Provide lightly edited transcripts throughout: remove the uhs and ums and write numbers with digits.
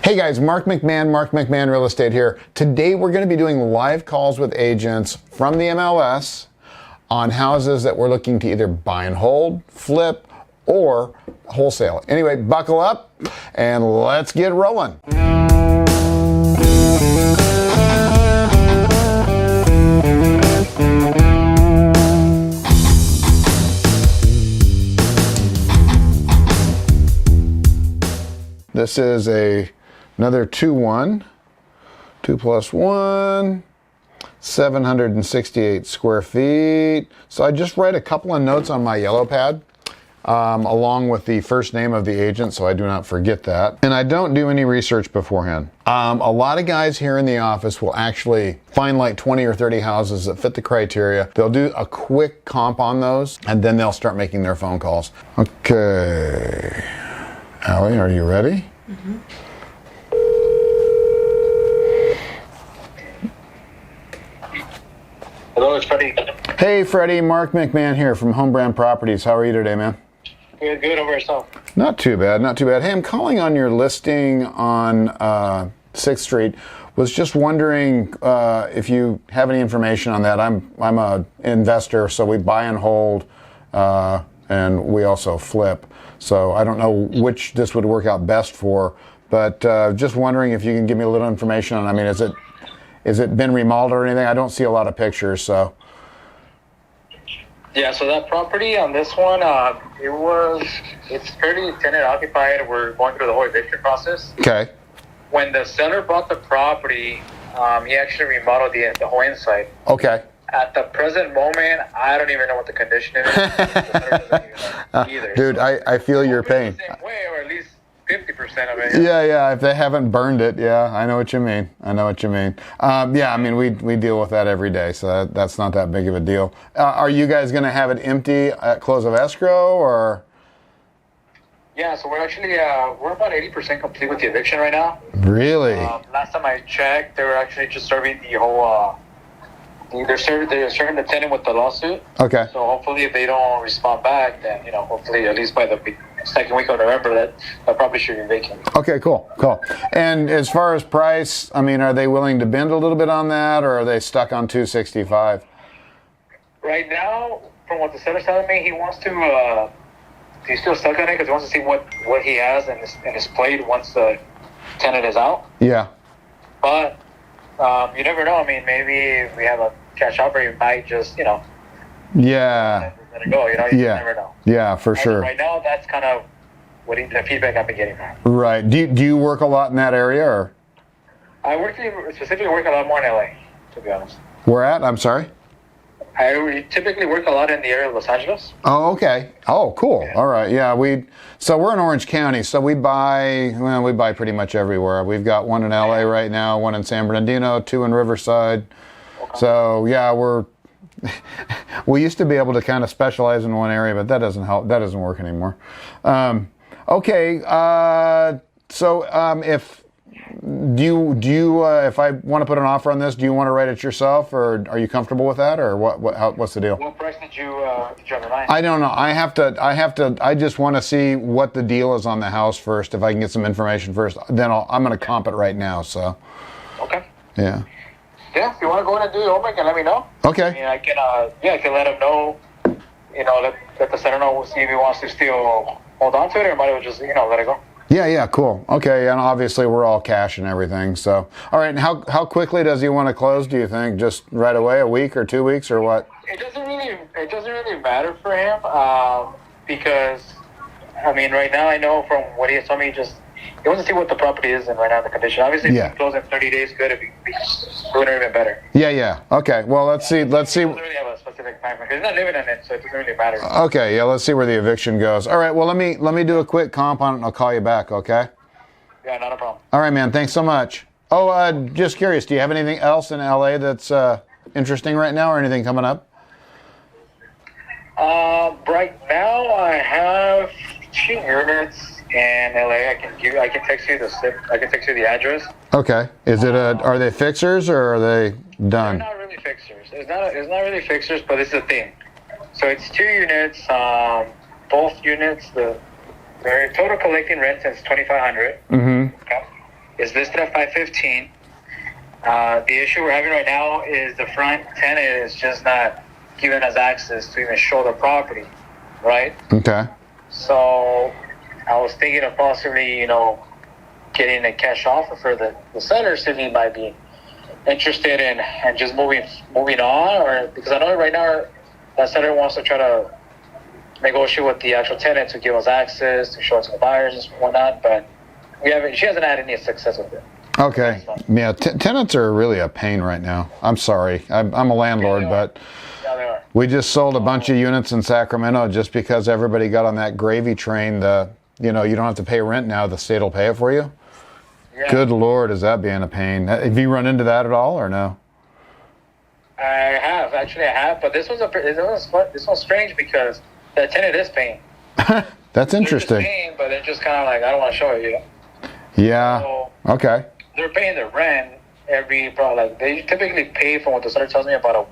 Hey guys, Mark McMahon Real Estate here. Today we're going to be doing live calls with agents from the MLS on houses that we're looking to either buy and hold, flip, or wholesale. Anyway, buckle up and let's get rolling. This is another 2 plus 1, 768 square feet. So I just write a couple of notes on my yellow pad, along with the first name of the agent, so I do not forget that. And I don't do any research beforehand. A lot of guys here in the office will actually find like 20 or 30 houses that fit the criteria. They'll do a quick comp on those, and then they'll start making their phone calls. Okay. Allie, are you ready? Mm-hmm. Hello, it's Freddie. Hey, Freddie. Mark McMahon here from Home Brand Properties. How are you today, man? Good. Over yourself? Not too bad. Hey, I'm calling on your listing on 6th Street. Was just wondering if you have any information on that. I'm a investor, so we buy and hold, and we also flip. So I don't know which this would work out best for, but just wondering if you can give me a little information on. I mean, is it been remodeled or anything? I don't see a lot of pictures, so. Yeah, so that property on this one, it's fairly tenant occupied. We're going through the whole eviction process. Okay. When the seller bought the property, he actually remodeled the whole inside. Okay. At the present moment, I don't even know what the condition is. The seller doesn't even know either. Dude, I feel your pain. The same way, or at least 50% of it. Yeah, if they haven't burned it, yeah, I know what you mean. Yeah, I mean, we deal with that every day, so that's not that big of a deal. Are you guys going to have it empty at close of escrow, or? Yeah, so we're actually, we're about 80% complete with the eviction right now. Really? Last time I checked, they were actually just serving the whole, they're serving the tenant with the lawsuit. Okay. So hopefully if they don't respond back, then, hopefully at least by the second week of November, that probably should be vacant. Okay, cool. And as far as price, I mean, are they willing to bend a little bit on that, or are they stuck on 265? Right now, from what the seller's telling me, he wants to, he's still stuck on it because he wants to see what he has in his plate once the tenant is out. Yeah. But you never know. I mean, maybe if we have a cash offer, you might just, Yeah. let it go. You never know. Yeah, for sure. Right now, that's kind of the feedback I've been getting from him. Right. Do you work a lot in that area, or? I specifically work a lot more in LA, to be honest. Where at? I'm sorry? I typically work a lot in the area of Los Angeles. Oh, okay. Oh, cool. Yeah. All right. Yeah, we're in Orange County, so we buy pretty much everywhere. We've got one in LA right now, one in San Bernardino, 2 in Riverside. Okay. So yeah, we used to be able to kind of specialize in one area, but that doesn't help. That doesn't work anymore. Okay. So if I want to put an offer on this, do you want to write it yourself, or are you comfortable with that, or what's the deal? What price did you have in mind? I don't know. I just want to see what the deal is on the house first. If I can get some information first, then I'm going to comp it right now. So. Okay. Yeah. Yeah. If you want to go in and do your homework, and let me know. Okay. I mean, I can let him know. Let the seller know. See if he wants to still hold on to it, or might as well just let it go. Yeah, cool. Okay, and obviously we're all cash and everything. So, all right. And how quickly does he want to close? Do you think just right away, a week or 2 weeks, or what? It doesn't really matter for him because I mean, right now I know from what he has told me, he wants to see what the property is and right now the condition. Obviously, if he close in 30 days, good. If he doing it even better. Yeah. Okay. Well, let's see. He doesn't really have a specific time because he's not living in it, so it doesn't really matter. Okay. Yeah. Let's see where the eviction goes. All right. Well, let me do a quick comp on it, and I'll call you back. Okay. Yeah, not a problem. All right, man. Thanks so much. Oh, just curious. Do you have anything else in LA that's interesting right now, or anything coming up? Right now I have 2 units in LA. I can text you the address. Okay. Is it are they fixers or are they done? They're not really fixers. It's not really fixers, but it's a thing. So it's 2 units. Both units, the total collecting rent is $2,500. Mm-hmm. Okay. It's listed at 515. The issue we're having right now is the front tenant is just not giving us access to even show the property, right? Okay. So I was thinking of possibly, getting a cash offer for the seller, if he might be interested in and just moving on, or because I know right now that seller wants to try to negotiate with the actual tenant to give us access to show it to the buyers and whatnot, but she hasn't had any success with it. Okay. Yeah, tenants are really a pain right now. I'm sorry. I'm a landlord, but we just sold a bunch of units in Sacramento just because everybody got on that gravy train. You don't have to pay rent now. The state will pay it for you. Yeah. Good Lord, is that being a pain? Have you run into that at all or no? I have, but this was strange because the tenant is paying. That's interesting. They're just paying, but they're just kind of like, I don't want to show it yet. Yeah. So okay. They're paying the rent they typically pay from what the seller tells me about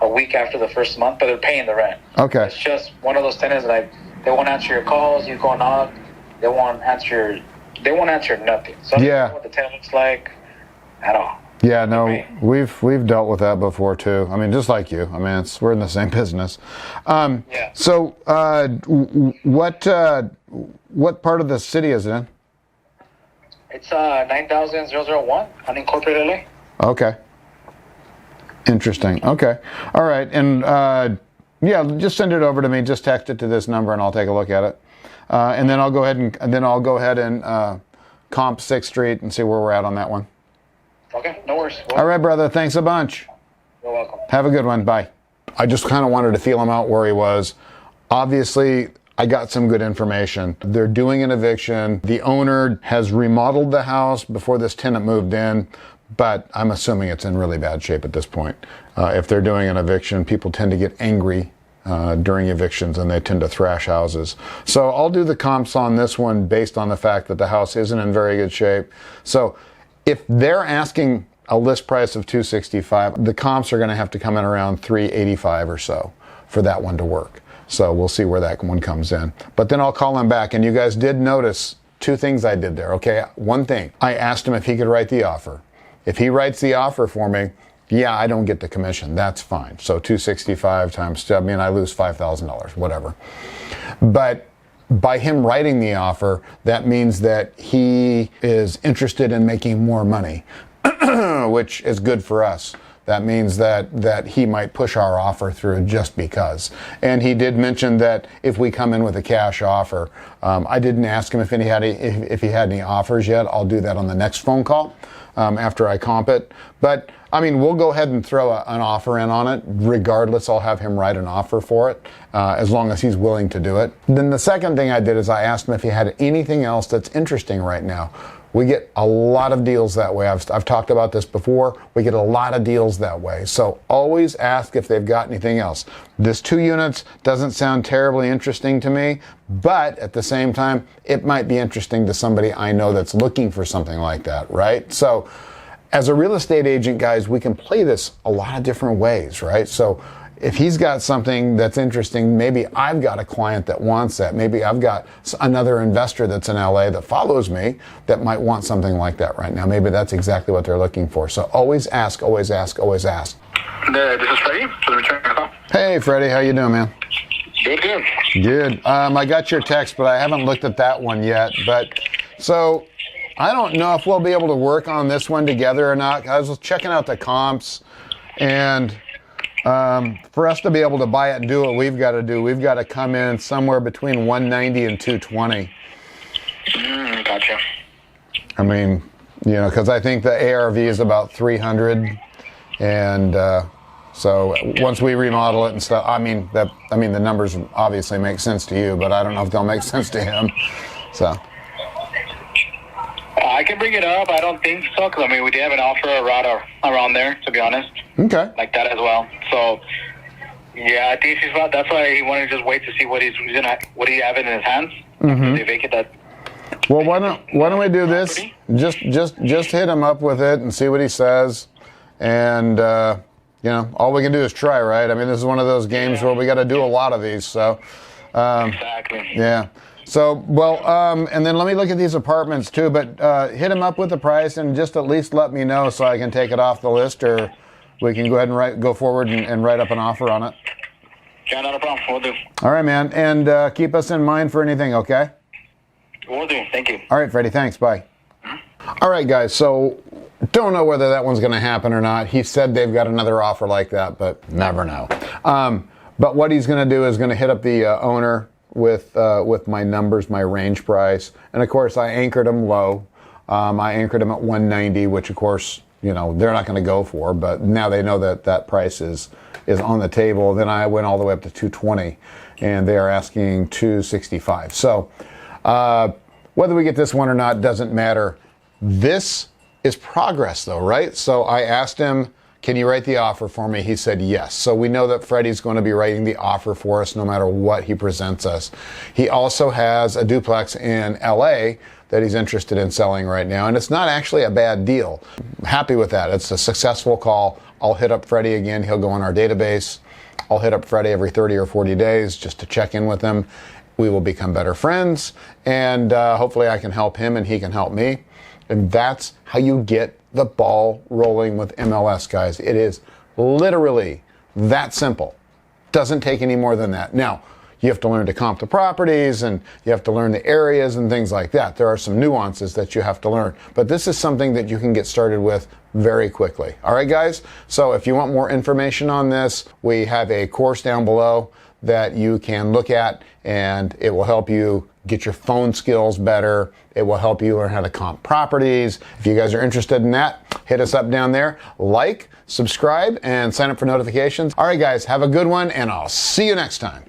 a week after the first month, but they're paying the rent. Okay. It's just one of those tenants they won't answer your calls. You go knock, they won't answer nothing. So I don't know what the tenant looks like at all. Yeah, no, we've dealt with that before too. I mean, just like you. I mean, we're in the same business. Yeah. So, what part of the city is it in? It's 9,001 unincorporated LA. Okay. Interesting. Okay. All right. And just send it over to me. Just text it to this number, and I'll take a look at it. And then I'll go ahead and comp 6th Street and see where we're at on that one. Okay. No worries. All right, brother. Thanks a bunch. You're welcome. Have a good one. Bye. I just kind of wanted to feel him out where he was. Obviously, I got some good information. They're doing an eviction. The owner has remodeled the house before this tenant moved in, but I'm assuming it's in really bad shape at this point. If they're doing an eviction, people tend to get angry during evictions, and they tend to thrash houses. So I'll do the comps on this one based on the fact that the house isn't in very good shape. So if they're asking a list price of $265, the comps are going to have to come in around $385 or so for that one to work. So we'll see where that one comes in. But then I'll call him back. And you guys did notice 2 things I did there, okay? One thing, I asked him if he could write the offer. If he writes the offer for me, yeah, I don't get the commission. That's fine. So $265 times 2, I lose $5,000, whatever. But by him writing the offer, that means that he is interested in making more money, which is good for us. That means that he might push our offer through just because. And he did mention that if we come in with a cash offer, I didn't ask him if he had any offers yet. I'll do that on the next phone call after I comp it. But we'll go ahead and throw an offer in on it. Regardless, I'll have him write an offer for it, as long as he's willing to do it. Then the second thing I did is I asked him if he had anything else that's interesting right now. We get a lot of deals that way. I've talked about this before. We get a lot of deals that way. So always ask if they've got anything else. This 2 units doesn't sound terribly interesting to me, but at the same time, it might be interesting to somebody I know that's looking for something like that, right? So as a real estate agent, guys, we can play this a lot of different ways, right? So if he's got something that's interesting, maybe I've got a client that wants that. Maybe I've got another investor that's in LA that follows me that might want something like that right now. Maybe that's exactly what they're looking for. So always ask, always ask, always ask. This is Freddie. Hey, Freddie, how you doing, man? Good. Good. I got your text, but I haven't looked at that one yet. But so I don't know if we'll be able to work on this one together or not. I was checking out the comps, and for us to be able to buy it and do what we've got to do, we've got to come in somewhere between 190 and 220. Gotcha. Because I think the ARV is about 300, and so once we remodel it and stuff, the numbers obviously make sense to you, but I don't know if they'll make sense to him. So. I can bring it up. I don't think so, because we did have an offer around there, to be honest. Okay. Like that as well. So, yeah, I think that's why he wanted to just wait to see what he have in his hands. Mm-hmm. They vacate that. Well, why don't we do this? Just hit him up with it and see what he says, and all we can do is try, right? This is one of those games where we got to do a lot of these. So, exactly. Yeah. So, well, and then let me look at these apartments too, but hit him up with the price and just at least let me know so I can take it off the list, or we can go ahead and go forward and write up an offer on it. Yeah, not a problem. Will do. All right, man. And keep us in mind for anything, okay? Will do. Thank you. All right, Freddie. Thanks. Bye. All right, guys. So, don't know whether that one's going to happen or not. He said they've got another offer like that, but never know. But what he's going to do is going to hit up the owner with my numbers, my range price. And of course, I anchored him low. I anchored him at 190, which of course, they're not going to go for, but now they know that that price is on the table. Then I went all the way up to 220, and they are asking 265. So whether we get this one or not doesn't matter. This is progress though, right? So I asked him, can you write the offer for me? He said yes. So we know that Freddie's going to be writing the offer for us no matter what he presents us. He also has a duplex in LA that he's interested in selling right now, and it's not actually a bad deal. I'm happy with that. It's a successful call. I'll hit up Freddie again. He'll go on our database. I'll hit up Freddie every 30 or 40 days just to check in with him. We will become better friends, and hopefully I can help him and he can help me. And that's how you get the ball rolling with MLS, guys. It is literally that simple. Doesn't take any more than that. Now, you have to learn to comp the properties, and you have to learn the areas and things like that. There are some nuances that you have to learn. But this is something that you can get started with very quickly. All right, guys? So if you want more information on this, we have a course down below that you can look at, and it will help you get your phone skills better. It will help you learn how to comp properties. If you guys are interested in that, hit us up down there. Like, subscribe, and sign up for notifications. All right, guys, have a good one, and I'll see you next time.